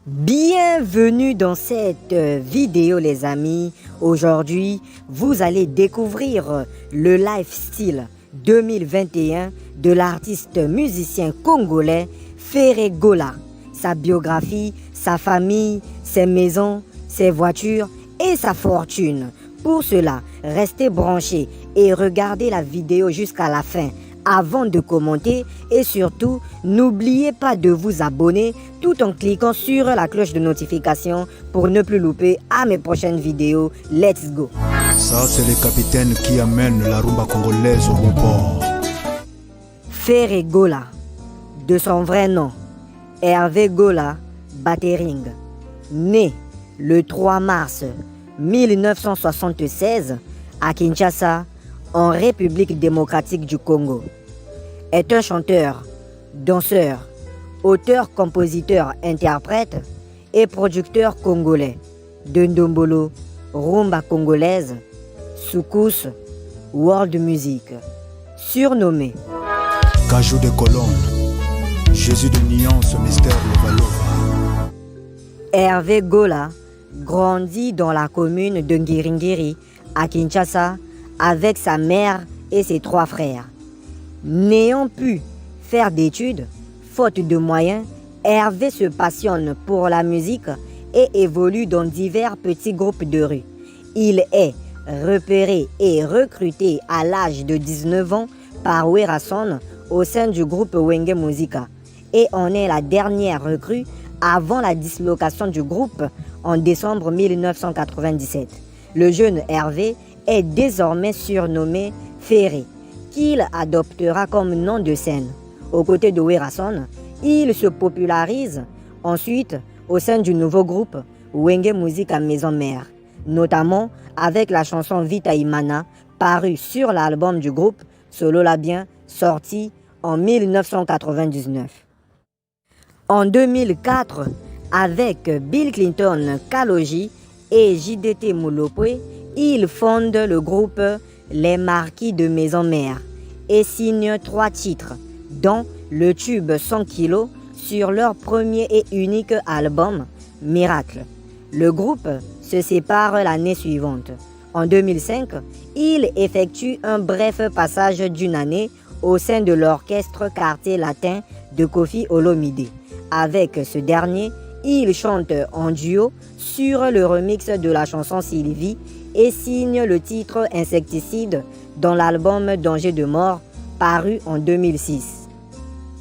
Bienvenue dans cette vidéo les amis. Aujourd'hui, vous allez découvrir le lifestyle 2021 de l'artiste musicien congolais Ferré Gola. Sa biographie, sa famille, ses maisons, ses voitures et sa fortune. Pour cela, restez branchés et regardez la vidéo jusqu'à la fin avant de commenter et surtout n'oubliez pas de vous abonner tout en cliquant sur la cloche de notification pour ne plus louper à mes prochaines vidéos. Let's go! Ça c'est le capitaine qui amène la rumba congolaise au bon port. Ferré Gola, de son vrai nom Hervé Gola Battering, né le 3 mars 1976 à Kinshasa, en République démocratique du Congo, est un chanteur, danseur, auteur, compositeur, interprète et producteur congolais de ndombolo, rumba congolaise, soukous, world music. Surnommé Cajou de colonne, Jésus de nuance, mystère Lovalova. Hervé Gola grandit dans la commune de Ngiringiri à Kinshasa avec sa mère et ses 3 frères. N'ayant pu faire d'études, faute de moyens, Hervé se passionne pour la musique et évolue dans divers petits groupes de rue. Il est repéré et recruté à l'âge de 19 ans par Werason au sein du groupe Wenge Musica et en est la dernière recrue avant la dislocation du groupe en décembre 1997. Le jeune Hervé est désormais surnommé Ferré, qu'il adoptera comme nom de scène. Aux côtés de Werason, il se popularise ensuite au sein du nouveau groupe Wenge Musica Maison Mère, notamment avec la chanson Vita Imana, parue sur l'album du groupe Solo La Bien, sorti en 1999. En 2004, avec Bill Clinton Kaloji et JDT Mulopwe, il fonde le groupe Les Marquis de Maison Mère et signe 3 titres, dont le tube 100 kg sur leur premier et unique album, Miracle. Le groupe se sépare l'année suivante. En 2005, il effectue un bref passage d'une année au sein de l'orchestre Quartier Latin de Koffi Olomide. Avec ce dernier, il chante en duo sur le remix de la chanson Sylvie et signe le titre Insecticide dans l'album Danger de mort paru en 2006.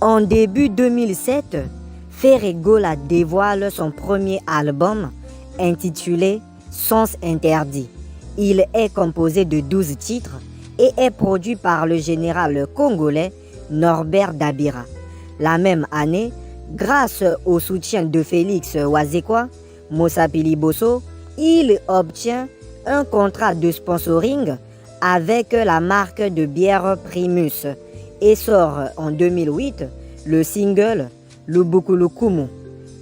En début 2007, Ferré Gola dévoile son premier album intitulé Sens Interdit. Il est composé de 12 titres et est produit par le général congolais Norbert Dabira. La même année, grâce au soutien de Félix Wazekwa, Moussa Pili Bosso, il obtient un contrat de sponsoring avec la marque de bière Primus et sort en 2008 le single Lubukulukumu,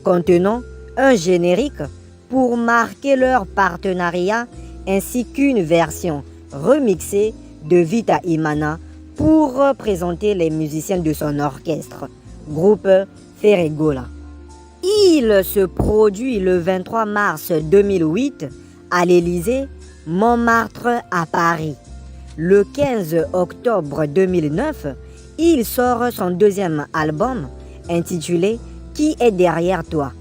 contenant un générique pour marquer leur partenariat ainsi qu'une version remixée de Vita Imana pour représenter les musiciens de son orchestre, groupe Ferré Gola. Il se produit le 23 mars 2008 à l'Élysée, Montmartre à Paris. Le 15 octobre 2009, il sort son deuxième album intitulé Qui est derrière toi,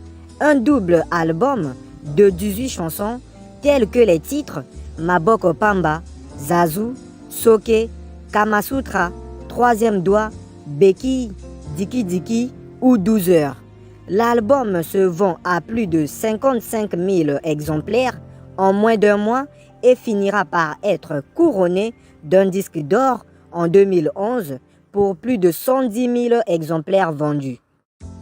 un double album de 18 chansons telles que les titres Maboko Pamba, Zazu, Soke, Kamasutra, Troisième doigt, Beki, Diki Diki ou 12 heures. L'album se vend à plus de 55 000 exemplaires en moins d'un mois et finira par être couronné d'un disque d'or en 2011 pour plus de 110 000 exemplaires vendus.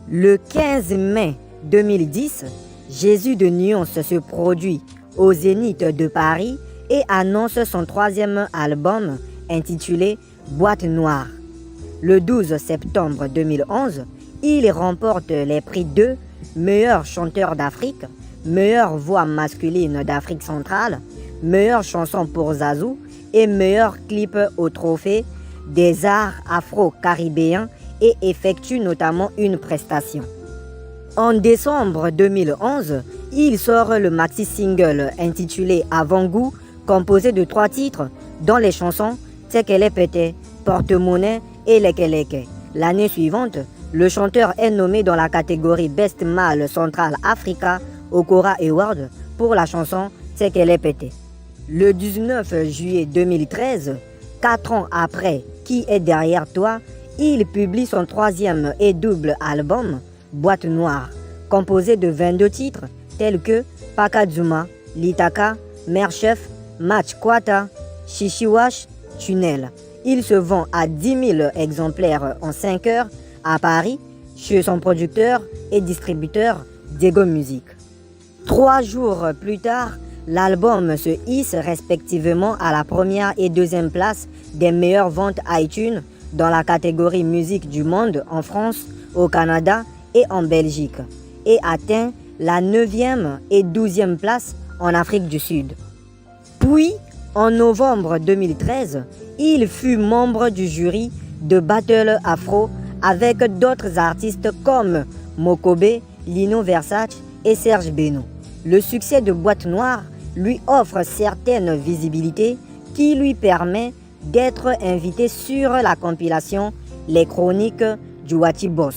Le 15 mai 2010, Jésus de Nuance se produit au Zénith de Paris et annonce son 3e album intitulé Boîte Noire. Le 12 septembre 2011, il remporte les prix de meilleur chanteur d'Afrique, meilleure voix masculine d'Afrique centrale, meilleure chanson pour Zazu et meilleur clip au trophée des arts afro-caribéens et effectue notamment une prestation. En décembre 2011, il sort le maxi-single intitulé Avant-goût, composé de 3 titres, dont les chansons Tekele Pete, Porte-monnaie et Lekeleke. L'année suivante, le chanteur est nommé dans la catégorie Best Male Central Africa au Kora Award pour la chanson Tekele Pete. Le 19 juillet 2013, 4 ans après Qui est derrière toi, il publie son 3e et double album, Boîte Noire, composé de 22 titres tels que Pakazuma, Litaka, Mère Chef, Match Kwata, Shishiwash, Tunnel. Il se vend à 10 000 exemplaires en 5 heures à Paris, chez son producteur et distributeur Diego Music. 3 jours plus tard, l'album se hisse respectivement à la 1re et 2e place des meilleures ventes iTunes dans la catégorie musique du monde en France, au Canada et en Belgique, et atteint la 9e et 12e place en Afrique du Sud. Puis, en novembre 2013, il fut membre du jury de Battle Afro avec d'autres artistes comme Mokobe, Lino Versace et Serge Beno. Le succès de Boîte Noire lui offre certaines visibilités qui lui permet d'être invité sur la compilation Les Chroniques du Wachi Boss,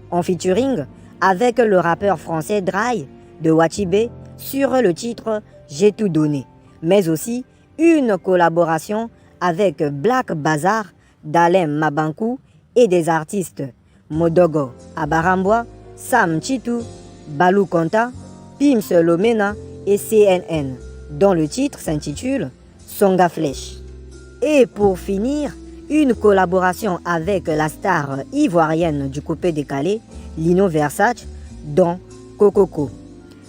en featuring avec le rappeur français Dry de Wachibé sur le titre J'ai tout donné, mais aussi une collaboration avec Black Bazar d'Alain Mabankou et des artistes Modogo Abarambwa, Sam Chitu, Balou Konta, Pims Lomena et CNN, dont le titre s'intitule Songa Flèche. Et pour finir, une collaboration avec la star ivoirienne du coupé décalé, Lino Versace, dans Kokoko.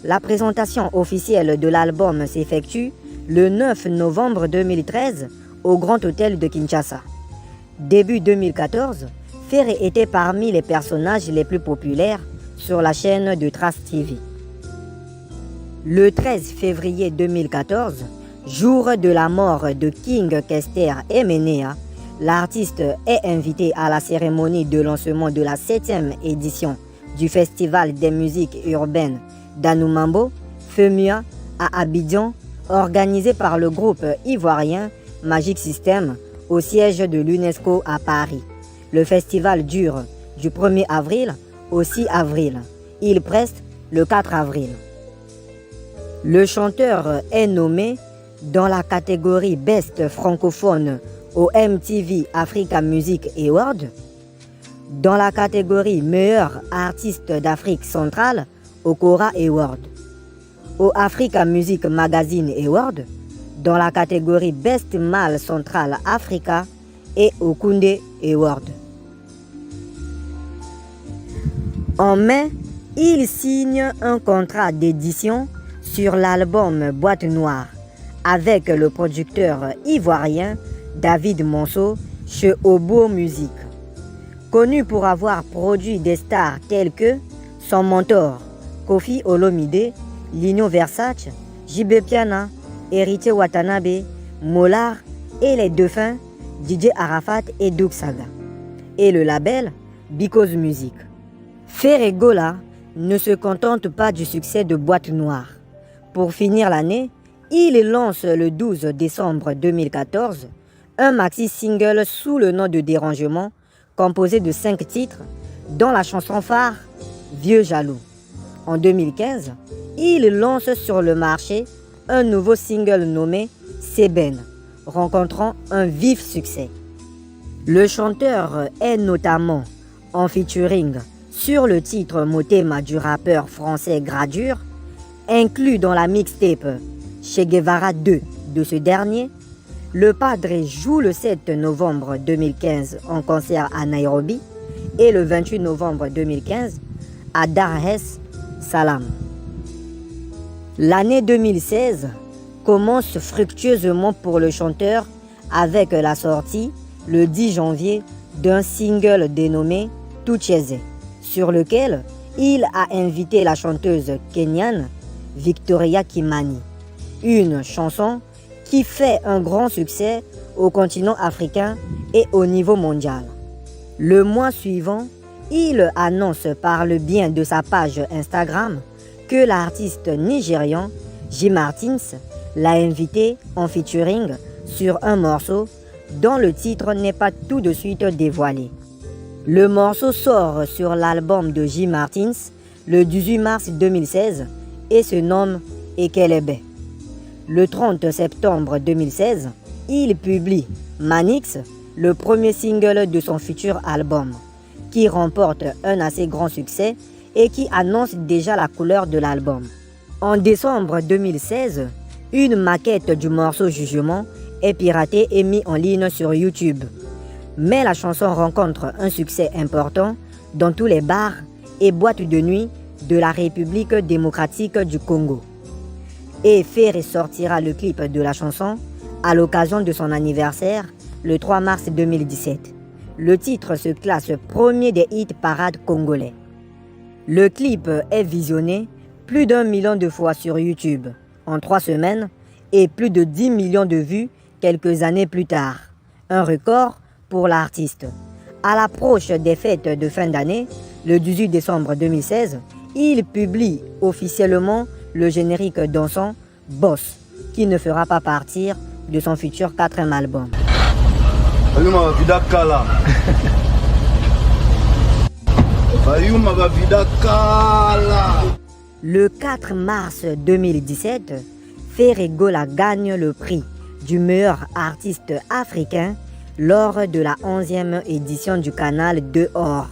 La présentation officielle de l'album s'effectue le 9 novembre 2013 au Grand Hôtel de Kinshasa. Début 2014, Ferré était parmi les personnages les plus populaires sur la chaîne de Trace TV. Le 13 février 2014, jour de la mort de King Kester Emenea, l'artiste est invité à la cérémonie de lancement de la 7e édition du Festival des musiques urbaines d'Anoumambo, FEMUA, à Abidjan, organisé par le groupe ivoirien Magic System au siège de l'UNESCO à Paris. Le festival dure du 1er avril au 6 avril. Il preste le 4 avril. Le chanteur est nommé dans la catégorie Best francophone au MTV Africa Music Award, dans la catégorie Meilleur artiste d'Afrique centrale au Kora Award, au Africa Music Magazine Award, dans la catégorie Best Male Central Africa et au Koundé Award. En mai, il signe un contrat d'édition sur l'album Boîte Noire avec le producteur ivoirien David Monceau chez Obo Music. Connu pour avoir produit des stars telles que son mentor Kofi Olomide, Lino Versace, JB Piana, Héritier Watanabe, Molar et les défunts DJ Arafat et Doug Saga, et le label Because Music. Ferré Gola ne se contente pas du succès de Boîte Noire. Pour finir l'année, il lance le 12 décembre 2014 un maxi-single sous le nom de Dérangement, composé de 5 titres, dont la chanson phare Vieux Jaloux. En 2015, il lance sur le marché un nouveau single nommé Seben, rencontrant un vif succès. Le chanteur est notamment en featuring sur le titre Motema du rappeur français Gradure, inclus dans la mixtape Che Guevara 2 de ce dernier. Le Padre joue le 7 novembre 2015 en concert à Nairobi et le 28 novembre 2015 à Dar es Salaam. L'année 2016 commence fructueusement pour le chanteur avec la sortie le 10 janvier d'un single dénommé Tucheze, sur lequel il a invité la chanteuse kenyane Victoria Kimani, une chanson qui fait un grand succès au continent africain et au niveau mondial. Le mois suivant, Il annonce par le bien de sa page Instagram que l'artiste nigérian J Martins l'a invité en featuring sur un morceau dont le titre n'est pas tout de suite dévoilé. Le morceau sort sur l'album de J Martins le 18 mars 2016 et se nomme Ekelebe. Le 30 septembre 2016, il publie Manix, le premier single de son futur album, qui remporte un assez grand succès et qui annonce déjà la couleur de l'album. En décembre 2016, une maquette du morceau Jugement est piratée et mise en ligne sur YouTube. Mais la chanson rencontre un succès important dans tous les bars et boîtes de nuit de la République démocratique du Congo. Et fait ressortira le clip de la chanson à l'occasion de son anniversaire le 3 mars 2017. Le titre se classe premier des hit parades congolais. Le clip est visionné plus d'1 million de fois sur YouTube en 3 semaines et plus de 10 millions de vues quelques années plus tard. Un record pour l'artiste. À l'approche des fêtes de fin d'année, le 18 décembre 2016, il publie officiellement le générique dansant Boss, qui ne fera pas partir de son futur 4e album. Le 4 mars 2017, Ferregola gagne le prix du meilleur artiste africain lors de la 11e édition du Canal 2 Or,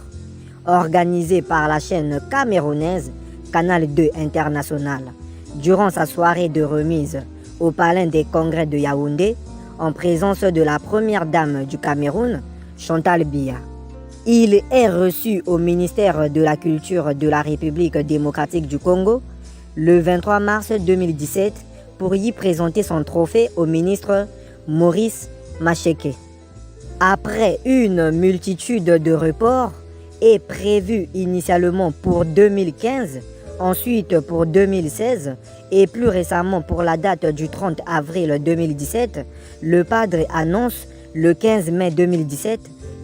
organisée par la chaîne camerounaise Canal 2 International, durant sa soirée de remise au Palais des Congrès de Yaoundé, en présence de la première dame du Cameroun, Chantal Biya. Il est reçu au ministère de la Culture de la République démocratique du Congo le 23 mars 2017 pour y présenter son trophée au ministre Maurice Macheke. Après une multitude de reports et prévu initialement pour 2015, ensuite pour 2016 et plus récemment pour la date du 30 avril 2017, le Padre annonce le 15 mai 2017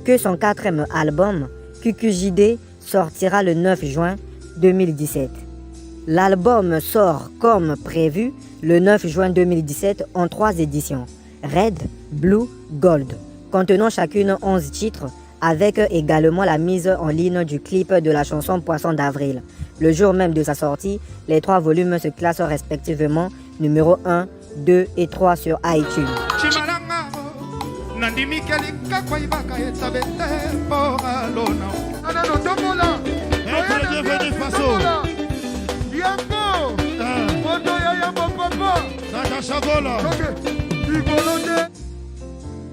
que son 4e album, QQJD, sortira le 9 juin 2017. L'album sort comme prévu le 9 juin 2017 en 3 éditions, Red, Blue, Gold, contenant chacune 11 titres, avec également la mise en ligne du clip de la chanson Poisson d'avril. Le jour même de sa sortie, les 3 volumes se classent respectivement numéro 1, 2 et 3 sur iTunes.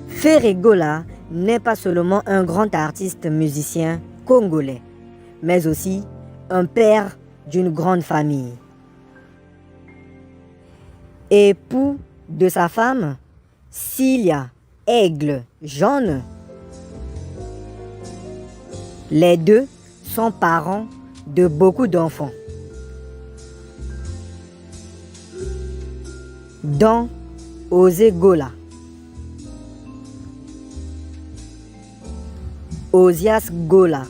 Ferregola n'est pas seulement un grand artiste musicien congolais, mais aussi un père d'une grande famille. Époux de sa femme, Cilia Aigle Jaune. Les deux sont parents de beaucoup d'enfants, dont Osé Gola, Osias Gola,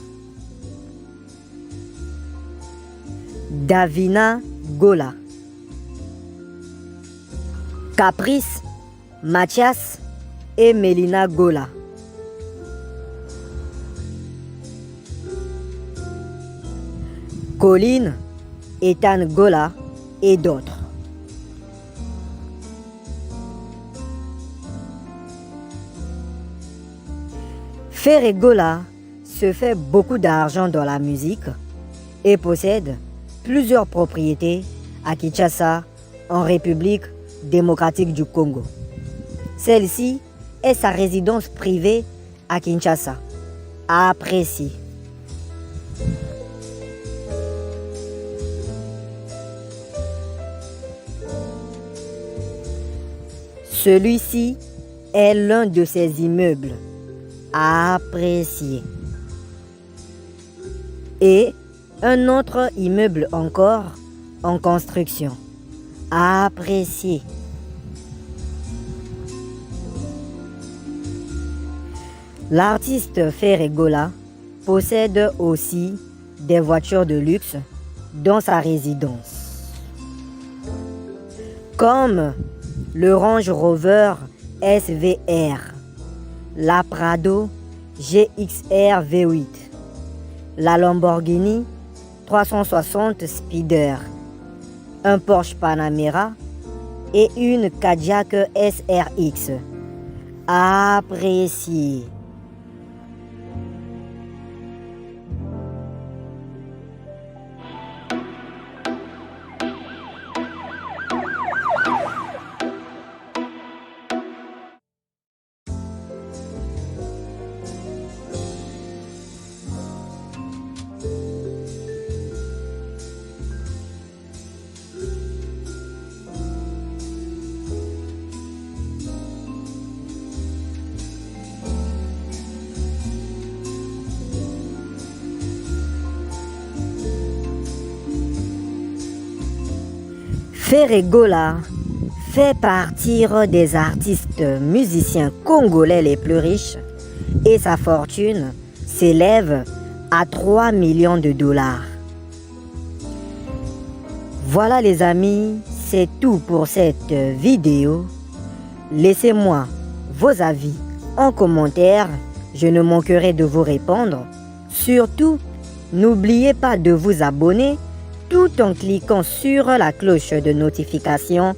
Davina Gola, Caprice, Mathias et Mélina Gola. Colline, Ethan Gola et d'autres. Ferregola se fait beaucoup d'argent dans la musique et possède plusieurs propriétés à Kinshasa, en République démocratique du Congo. Celle-ci est sa résidence privée à Kinshasa, à apprécier. Celui-ci est l'un de ses immeubles à apprécier. Et un autre immeuble encore en construction à apprécier. L'artiste Ferregola possède aussi des voitures de luxe dans sa résidence, comme le Range Rover SVR, la Prado GXR V8, la Lamborghini 360 Spider, un Porsche Panamera et une Cadillac SRX. Appréciez. Ferregola fait partir des artistes musiciens congolais les plus riches et sa fortune s'élève à 3 millions de dollars. Voilà les amis, c'est tout pour cette vidéo. Laissez-moi vos avis en commentaire, je ne manquerai de vous répondre. Surtout, n'oubliez pas de vous abonner tout en cliquant sur la cloche de notification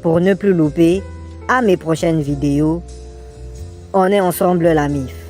pour ne plus louper à mes prochaines vidéos. On est ensemble la MIF.